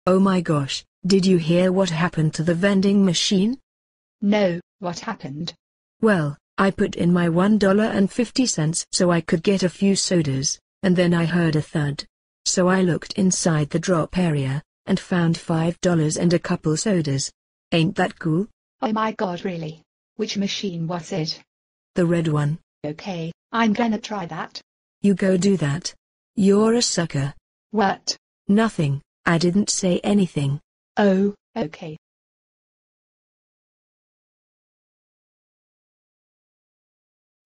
Oh my gosh, did you hear what happened to the vending machine? No, what happened? Well, I put in my $1.50 so I could get a few sodas, and then I heard a thud. So I looked inside the drop area, and found $5 and a couple sodas. Ain't that cool? Oh my god, really? Which machine was it? The red one. Okay, I'm gonna try that. You go do that. You're a sucker. What? Nothing, I didn't say anything. Oh, okay.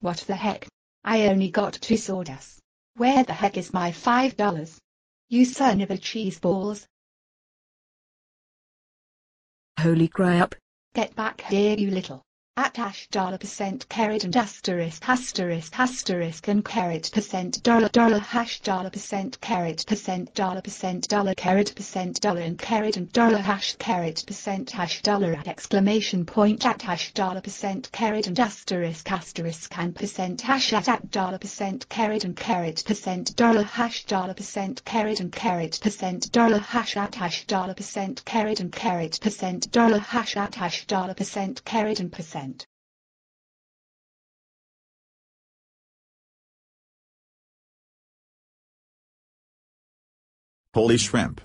What the heck? I only got 2 sodas. Where the heck is my $5? You son of a cheese balls. Holy crap. Get back here, you little. At $% carrot and asterisk and carrot percent $$ $% carrot percent $$ and carrot and $carrot percent $$ at exclamation point at $% carrot and asterisk and percent at $% carrot and carrot percent $$ percent carrot and carrot percent $$ at $% carrot and carrot percent $$ at $% carrot and percent. Holy shrimp.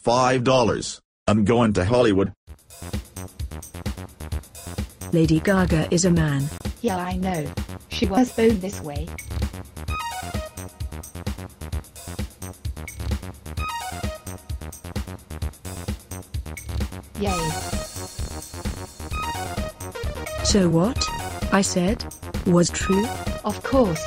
$5. I'm going to Hollywood. Lady Gaga is a man. Yeah, I know. She was born this way. Yay. So what I said was true? Of course.